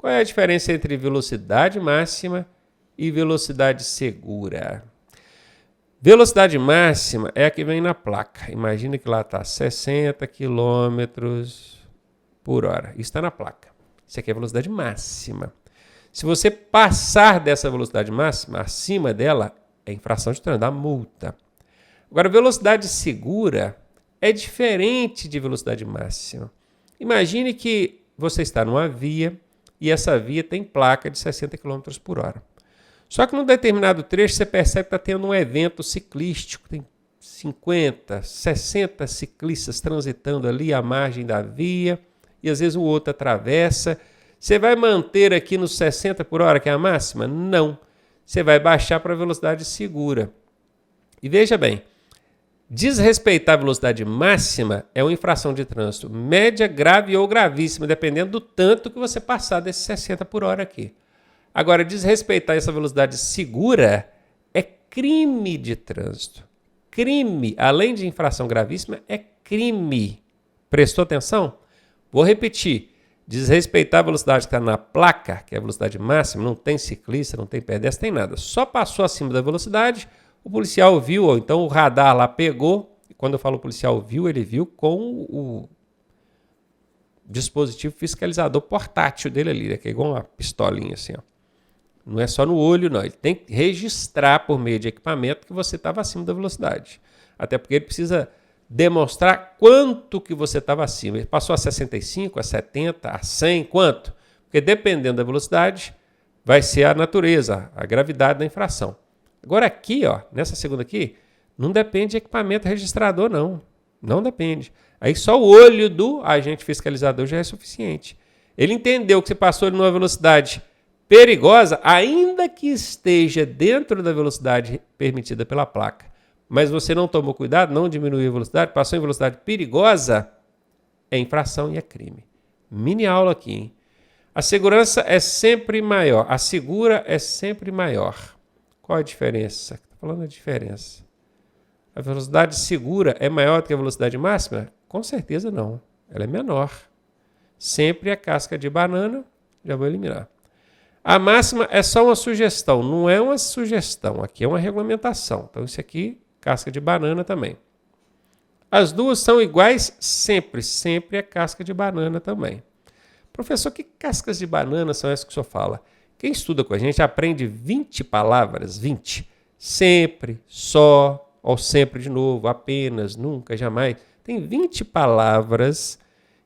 Qual é a diferença entre velocidade máxima e velocidade segura? Velocidade máxima é a que vem na placa. Imagina que lá está 60 km por hora. Isso está na placa. Isso aqui é a velocidade máxima. Se você passar dessa velocidade máxima, acima dela, é infração de trânsito, dá multa. Agora, velocidade segura é diferente de velocidade máxima. Imagine que você está numa via e essa via tem placa de 60 km por hora. Só que num determinado trecho você percebe que está tendo um evento ciclístico, tem 50, 60 ciclistas transitando ali à margem da via e às vezes o outro atravessa. Você vai manter aqui nos 60 por hora, que é a máxima? Não. Você vai baixar para a velocidade segura. E veja bem, desrespeitar a velocidade máxima é uma infração de trânsito média, grave ou gravíssima, dependendo do tanto que você passar desses 60 por hora aqui. Agora, desrespeitar essa velocidade segura é crime de trânsito. Crime, além de infração gravíssima, é crime. Prestou atenção? Vou repetir. Desrespeitar a velocidade que está na placa, que é a velocidade máxima, não tem ciclista, não tem pedestre, tem nada. Só passou acima da velocidade, o policial viu, ou então o radar lá pegou. E quando eu falo policial viu, ele viu com o dispositivo fiscalizador portátil dele ali, né? Que é igual uma pistolinha assim, ó. Não é só no olho, não. Ele tem que registrar por meio de equipamento que você estava acima da velocidade. Até porque ele precisa demonstrar quanto que você estava acima. Ele passou a 65, a 70, a 100, quanto? Porque dependendo da velocidade, vai ser a natureza, a gravidade da infração. Agora aqui, ó, nessa segunda aqui, não depende de equipamento registrador, não. Não depende. Aí só o olho do agente fiscalizador já é suficiente. Ele entendeu que você passou numa velocidade perigosa, ainda que esteja dentro da velocidade permitida pela placa. Mas você não tomou cuidado, não diminuiu a velocidade, passou em velocidade perigosa, é infração e é crime. Mini aula aqui, hein? A segurança é sempre maior, a segura é sempre maior. Qual a diferença? Estou falando da diferença. A velocidade segura é maior do que a velocidade máxima? Com certeza não, ela é menor. Sempre a casca de banana, já vou eliminar. A máxima é só uma sugestão, não é uma sugestão, aqui é uma regulamentação. Então isso aqui, casca de banana também. As duas são iguais sempre, sempre é casca de banana também. Professor, que cascas de banana são essas que o senhor fala? Quem estuda com a gente aprende 20 palavras, 20. Sempre, só, ou sempre de novo, apenas, nunca, jamais. Tem 20 palavras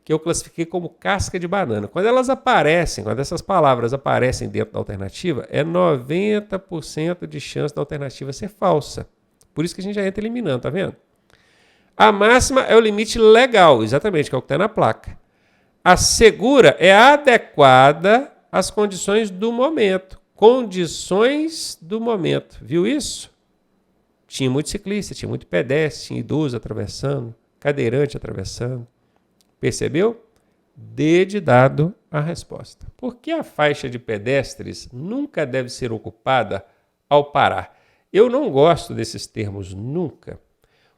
que eu classifiquei como casca de banana. Quando elas aparecem, quando essas palavras aparecem dentro da alternativa, é 90% de chance da alternativa ser falsa. Por isso que a gente já entra eliminando, tá vendo? A máxima é o limite legal, exatamente, que é o que está na placa. A segura é adequada às condições do momento. Condições do momento. Viu isso? Tinha muito ciclista, tinha muito pedestre, tinha idoso atravessando, cadeirante atravessando. Percebeu? Dê de dado a resposta. Por que a faixa de pedestres nunca deve ser ocupada ao parar? Eu não gosto desses termos nunca,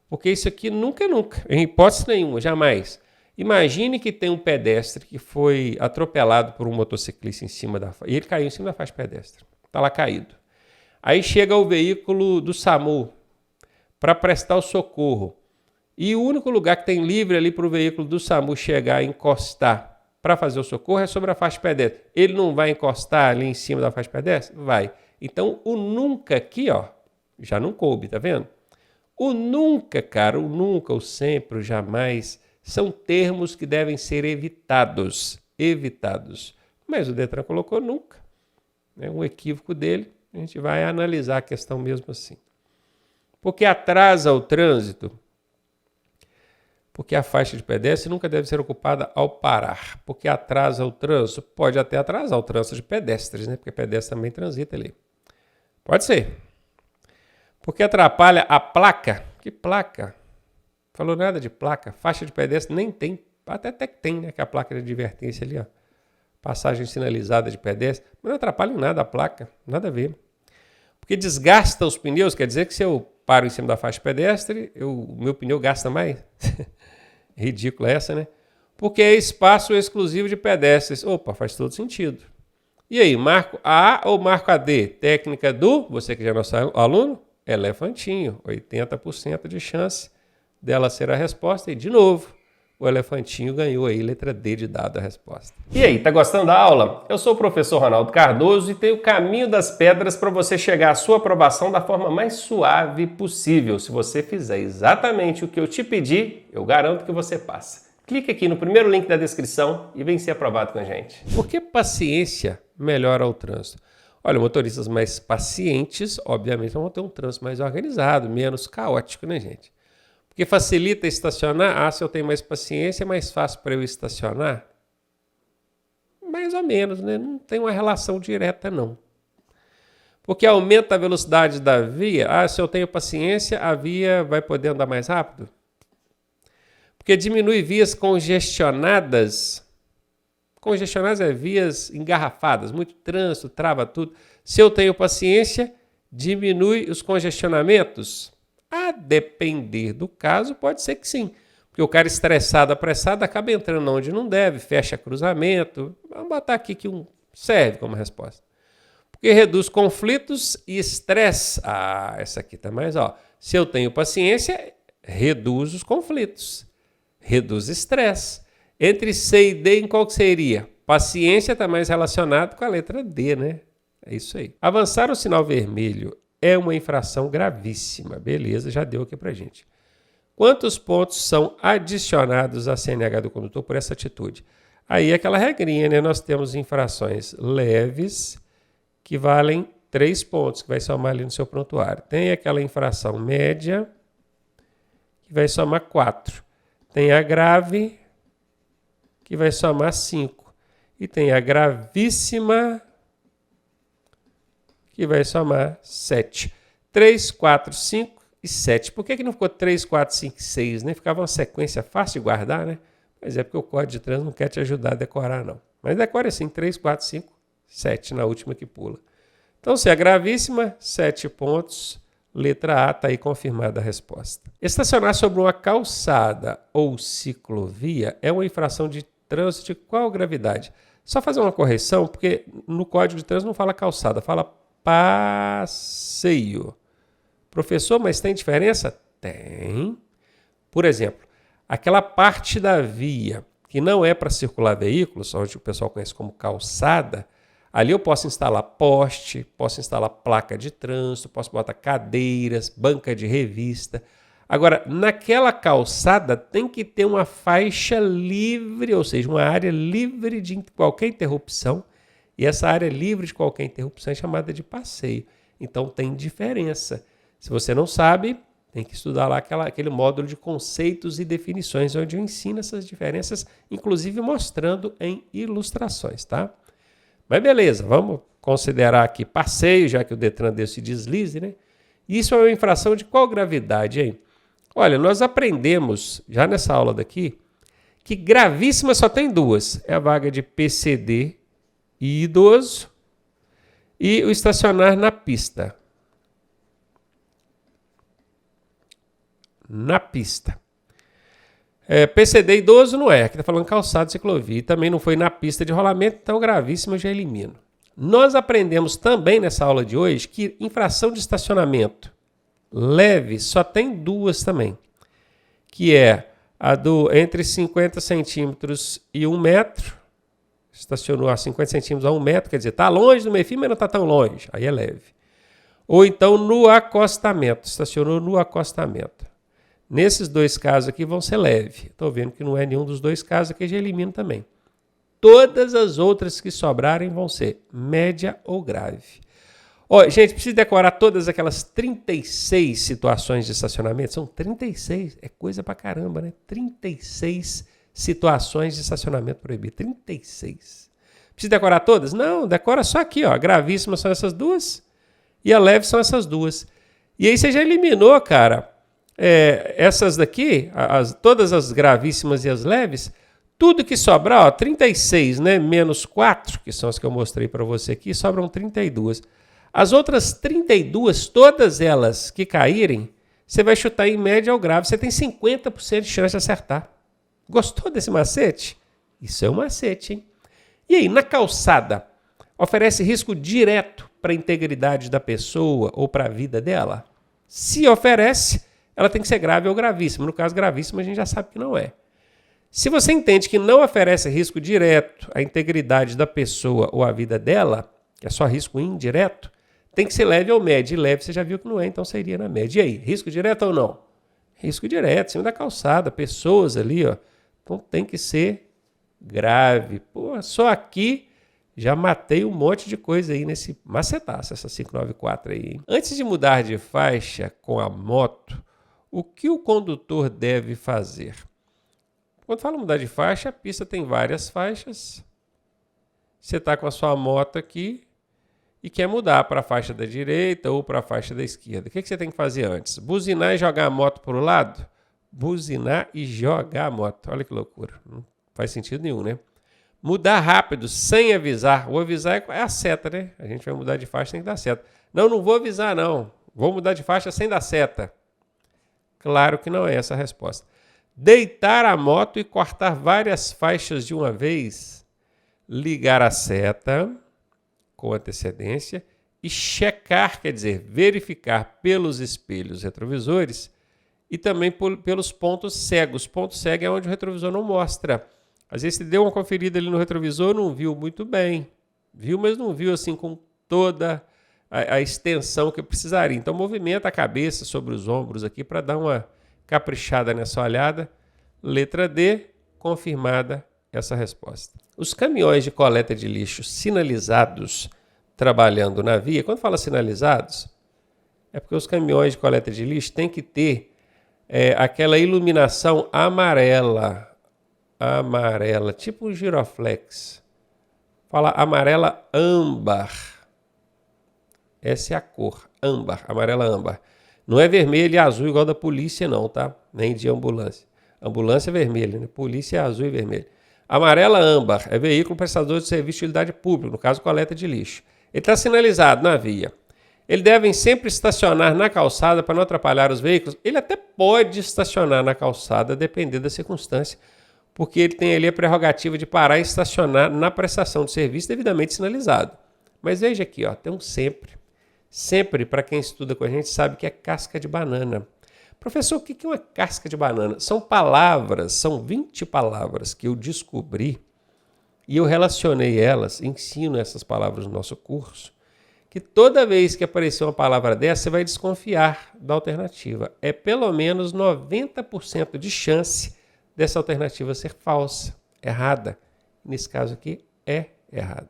porque isso aqui nunca é nunca, em hipótese nenhuma, jamais. Imagine que tem um pedestre que foi atropelado por um motociclista em cima da faixa, e ele caiu em cima da faixa pedestre, está lá caído. Aí chega o veículo do SAMU para prestar o socorro. E o único lugar que tem livre ali para o veículo do SAMU chegar e encostar para fazer o socorro é sobre a faixa pedestre. Ele não vai encostar ali em cima da faixa pedestre? Vai. Então, o nunca aqui, ó, já não coube, tá vendo? O nunca, cara, o nunca, o sempre, o jamais, são termos que devem ser evitados. Evitados. Mas o Detran colocou nunca. É um equívoco dele. A gente vai analisar a questão mesmo assim. Porque atrasa o trânsito? Porque a faixa de pedestre nunca deve ser ocupada ao parar. Porque atrasa o trânsito? Pode até atrasar o trânsito de pedestres, né? Porque pedestre também transita ali. Pode ser. Porque atrapalha a placa? Que placa? Falou nada de placa. Faixa de pedestre nem tem. Até que tem, né? Que é a placa de advertência ali, ó. Passagem sinalizada de pedestre. Mas não atrapalha em nada a placa. Nada a ver. Porque desgasta os pneus. Quer dizer que se eu paro em cima da faixa pedestre, o meu pneu gasta mais? Ridícula essa, né? Porque é espaço exclusivo de pedestres. Opa, faz todo sentido. E aí, marco A ou marco a D? Técnica do, você que já é nosso aluno, elefantinho. 80% de chance dela ser a resposta. E, de novo, o elefantinho ganhou aí, letra D de dado a resposta. E aí, tá gostando da aula? Eu sou o professor Ronaldo Cardoso e tenho o caminho das pedras para você chegar à sua aprovação da forma mais suave possível. Se você fizer exatamente o que eu te pedi, eu garanto que você passa. Clique aqui no primeiro link da descrição e vem ser aprovado com a gente. Por que paciência melhora o trânsito? Olha, motoristas mais pacientes, obviamente, vão ter um trânsito mais organizado, menos caótico, né, gente? Porque facilita estacionar. Se eu tenho mais paciência, é mais fácil para eu estacionar? Mais ou menos, né? Não tem uma relação direta, não. Porque aumenta a velocidade da via. Se eu tenho paciência, a via vai poder andar mais rápido? Porque diminui vias congestionadas. Congestionadas é vias engarrafadas, muito trânsito, trava tudo. Se eu tenho paciência, diminui os congestionamentos? A depender do caso, pode ser que sim. Porque o cara estressado, apressado, acaba entrando onde não deve, fecha cruzamento. Vamos botar aqui que serve como resposta. Porque reduz conflitos e estresse. Essa aqui tá mais, Se eu tenho paciência, reduz os conflitos. Reduz estresse. Entre C e D, em qual que seria? Paciência está mais relacionado com a letra D, né? É isso aí. Avançar o sinal vermelho é uma infração gravíssima. Beleza, já deu aqui pra gente. Quantos pontos são adicionados à CNH do condutor por essa atitude? Aí é aquela regrinha, né? Nós temos infrações leves que valem 3 pontos, que vai somar ali no seu prontuário. Tem aquela infração média que vai somar 4. Tem a grave que vai somar 5. E tem a gravíssima que vai somar 7. 3, 4, 5 e 7. Por que não ficou 3, 4, 5 e 6? Né? Ficava uma sequência fácil de guardar, né? Mas é porque o Código de Trânsito não quer te ajudar a decorar, não. Mas decora assim, 3, 4, 5, 7 na última que pula. Então, se é gravíssima, 7 pontos. Letra A, está aí confirmada a resposta. Estacionar sobre uma calçada ou ciclovia é uma infração de trânsito de qual gravidade? Só fazer uma correção, porque no Código de Trânsito não fala calçada, fala passeio. Professor, mas tem diferença? Tem. Por exemplo, aquela parte da via que não é para circular veículos, onde o pessoal conhece como calçada, ali eu posso instalar poste, posso instalar placa de trânsito, posso botar cadeiras, banca de revista. Agora, naquela calçada tem que ter uma faixa livre, ou seja, uma área livre de qualquer interrupção. E essa área livre de qualquer interrupção é chamada de passeio. Então tem diferença. Se você não sabe, tem que estudar lá aquele módulo de conceitos e definições, onde eu ensino essas diferenças, inclusive mostrando em ilustrações, tá? Mas beleza, vamos considerar aqui passeio, já que o Detran deu esse deslize, né? Isso é uma infração de qual gravidade aí? Olha, nós aprendemos, já nessa aula daqui, que gravíssima só tem 2. É a vaga de PCD e idoso e o estacionar na pista. Na pista. PCD idoso não é, aqui está falando calçado de ciclovia. E também não foi na pista de rolamento, então gravíssimo eu já elimino. Nós aprendemos também nessa aula de hoje que infração de estacionamento leve só tem 2 também, que é a do entre 50 centímetros e 1 metro, estacionou a 50 centímetros a 1 metro, quer dizer, está longe do meio-fio, mas não está tão longe, aí é leve. Ou então no acostamento, estacionou no acostamento. Nesses 2 casos aqui vão ser leve. Estou vendo que não é nenhum dos 2 casos aqui, já elimino também. Todas as outras que sobrarem vão ser média ou grave. Gente, precisa decorar todas aquelas 36 situações de estacionamento. São 36, é coisa pra caramba, né? 36 situações de estacionamento proibido. 36. Precisa decorar todas? Não, decora só aqui, ó. Gravíssimas são essas 2 e a leve são essas 2. E aí você já eliminou, cara, essas daqui, todas as gravíssimas e as leves. Tudo que sobrar, 36, né? Menos 4, que são as que eu mostrei para você aqui, sobram 32. As outras 32, todas elas que caírem, você vai chutar em média ou grave. Você tem 50% de chance de acertar. Gostou desse macete? Isso é um macete, hein? E aí, na calçada? oferece risco direto para a integridade da pessoa ou para a vida dela? Se oferece, ela tem que ser grave ou gravíssima. No caso, gravíssima, a gente já sabe que não é. Se você entende que não oferece risco direto à integridade da pessoa ou à vida dela, que é só risco indireto, tem que ser leve ou médio. E leve você já viu que não é, então seria na média. E aí, risco direto ou não? Risco direto, em cima da calçada, pessoas ali, ó. Então tem que ser grave. Pô, só aqui já matei um monte de coisa aí nesse macetaço, essa 594 aí, hein? Antes de mudar de faixa com a moto, o que o condutor deve fazer? Quando fala mudar de faixa, a pista tem várias faixas. Você está com a sua moto aqui e quer mudar para a faixa da direita ou para a faixa da esquerda. O que você tem que fazer antes? Buzinar e jogar a moto para o lado? Buzinar e jogar a moto. Olha que loucura. Não faz sentido nenhum, né? Mudar rápido, sem avisar. O avisar é a seta, né? A gente vai mudar de faixa, tem que dar seta. Não vou avisar, não. Vou mudar de faixa sem dar seta. Claro que não é essa a resposta. Deitar a moto e cortar várias faixas de uma vez. Ligar a seta com antecedência e checar, quer dizer, verificar pelos espelhos retrovisores e também pelos pontos cegos. Ponto cego é onde o retrovisor não mostra. Às vezes você deu uma conferida ali no retrovisor, não viu muito bem. Viu, mas não viu assim com toda a extensão que precisaria. Então movimenta a cabeça sobre os ombros aqui para dar uma caprichada nessa olhada. Letra D, confirmada essa resposta. Os caminhões de coleta de lixo sinalizados trabalhando na via, quando fala sinalizados, é porque os caminhões de coleta de lixo têm que ter aquela iluminação amarela, tipo um giroflex. Fala amarela âmbar. Essa é a cor, âmbar, amarela âmbar. Não é vermelho e azul igual da polícia não, tá? Nem de ambulância. Ambulância é vermelha, né? Polícia é azul e vermelho. Amarela âmbar é veículo prestador de serviço de utilidade pública, no caso coleta de lixo. Ele está sinalizado na via. Eles devem sempre estacionar na calçada para não atrapalhar os veículos. Ele até pode estacionar na calçada, dependendo da circunstância, porque ele tem ali a prerrogativa de parar e estacionar na prestação de serviço devidamente sinalizado. Mas veja aqui, ó, tem um sempre. Sempre, para quem estuda com a gente, sabe que é casca de banana. Professor, o que é uma casca de banana? São palavras, são 20 palavras que eu descobri e eu relacionei elas, ensino essas palavras no nosso curso, que toda vez que aparecer uma palavra dessa, você vai desconfiar da alternativa. É pelo menos 90% de chance dessa alternativa ser falsa, errada. Nesse caso aqui, é errada.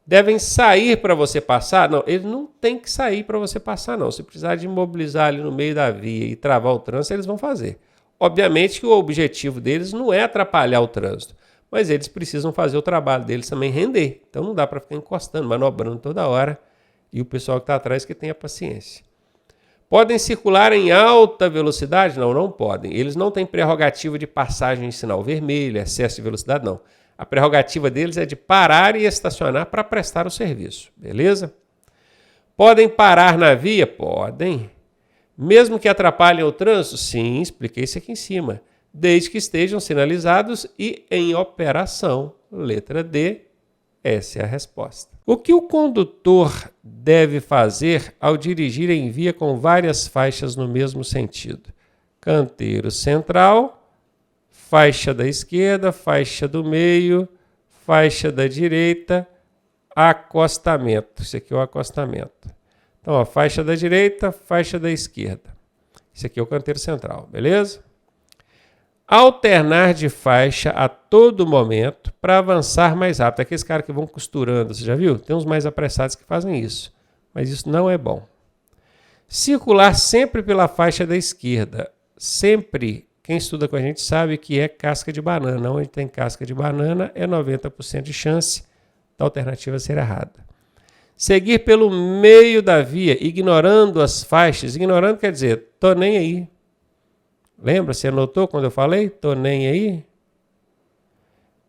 Devem sair para você passar? Não, eles não têm que sair para você passar, não. Se precisar de imobilizar ali no meio da via e travar o trânsito, eles vão fazer. Obviamente que o objetivo deles não é atrapalhar o trânsito, mas eles precisam fazer o trabalho deles também render. Então não dá para ficar encostando, manobrando toda hora, e o pessoal que está atrás que tenha paciência. Podem circular em alta velocidade? Não, não podem. Eles não têm prerrogativa de passagem em sinal vermelho, excesso de velocidade, não. A prerrogativa deles é de parar e estacionar para prestar o serviço, beleza? Podem parar na via? Podem. Mesmo que atrapalhem o trânsito? Sim, expliquei isso aqui em cima. Desde que estejam sinalizados e em operação. Letra D, essa é a resposta. O que o condutor deve fazer ao dirigir em via com várias faixas no mesmo sentido? Canteiro central, faixa da esquerda, faixa do meio, faixa da direita, acostamento. Isso aqui é o acostamento. Então, ó, faixa da direita, faixa da esquerda. Isso aqui é o canteiro central, beleza? Alternar de faixa a todo momento para avançar mais rápido. Aqueles caras que vão costurando, você já viu? Tem uns mais apressados que fazem isso, mas isso não é bom. Circular sempre pela faixa da esquerda. Sempre. Quem estuda com a gente sabe que é casca de banana. Onde tem casca de banana é 90% de chance da alternativa ser errada. Seguir pelo meio da via, ignorando as faixas. Ignorando quer dizer, tô nem aí. Lembra? Você anotou quando eu falei? Tô nem aí?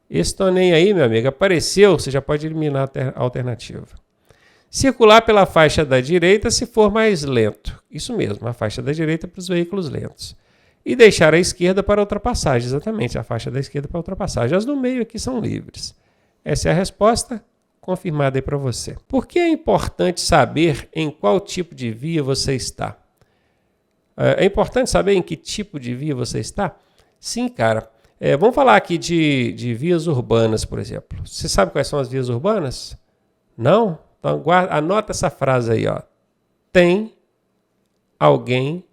Esse tô nem aí, meu amigo, apareceu, você já pode eliminar a alternativa. Circular pela faixa da direita se for mais lento. Isso mesmo, a faixa da direita para os veículos lentos. E deixar a esquerda para ultrapassagem, exatamente, a faixa da esquerda para ultrapassagem. As do meio aqui são livres. Essa é a resposta, confirmada aí para você. Por que é importante saber em qual tipo de via você está? É importante saber em que tipo de via você está? Sim, cara. Vamos falar aqui de vias urbanas, por exemplo. Você sabe quais são as vias urbanas? Não? Então anota essa frase aí, ó. Tem alguém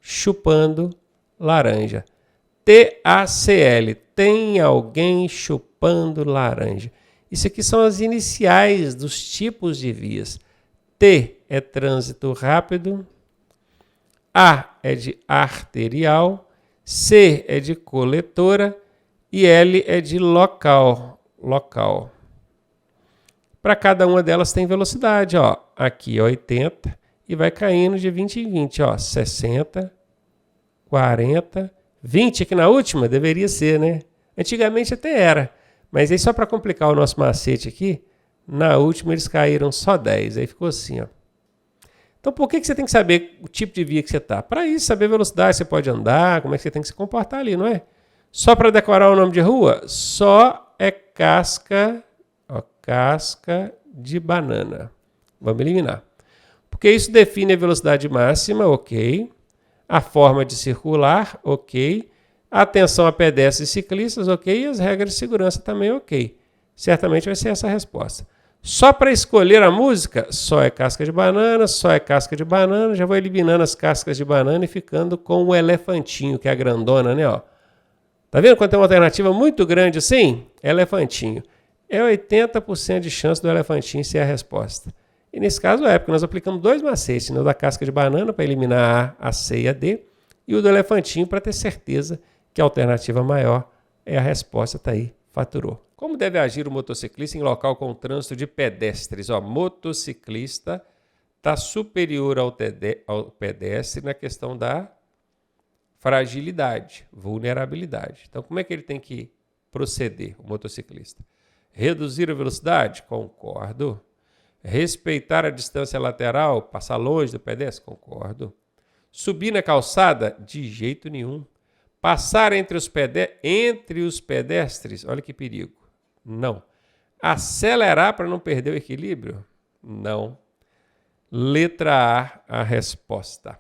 chupando laranja. TACL. Tem alguém chupando laranja. Isso aqui são as iniciais dos tipos de vias. T é trânsito rápido. A é de arterial. C é de coletora. E L é de local. Para cada uma delas tem velocidade. Ó. Aqui é 80 e vai caindo de 20 em 20. Ó. 60, 40, 20 aqui na última deveria ser, né? Antigamente até era. Mas aí só para complicar o nosso macete aqui, na última eles caíram só 10. Aí ficou assim, ó. Então por que você tem que saber o tipo de via que você está? Para isso, saber a velocidade, você pode andar, como é que você tem que se comportar ali, não é? Só para decorar o nome de rua? Só é casca de banana. Vamos eliminar. Porque isso define a velocidade máxima, ok. A forma de circular, ok. A atenção a pedestres e ciclistas, ok. E as regras de segurança também, ok. Certamente vai ser essa a resposta. Só para escolher a música, só é casca de banana, só é casca de banana. Já vou eliminando as cascas de banana e ficando com o elefantinho, que é a grandona, né? Ó. Tá vendo quando tem uma alternativa muito grande assim? Elefantinho. É 80% de chance do elefantinho ser a resposta. E nesse caso porque nós aplicamos 2 macetes, né? O da casca de banana para eliminar a C e a D, e o do elefantinho para ter certeza que a alternativa maior é a resposta, tá aí, faturou. Como deve agir o motociclista em local com trânsito de pedestres? Ó, motociclista está superior ao pedestre na questão da fragilidade, vulnerabilidade. Então, como é que ele tem que proceder, o motociclista? Reduzir a velocidade? Concordo. Respeitar a distância lateral? Passar longe do pedestre? Concordo. Subir na calçada? De jeito nenhum. Passar entre os pedestres? Olha que perigo. Não. Acelerar para não perder o equilíbrio? Não. Letra A, a resposta.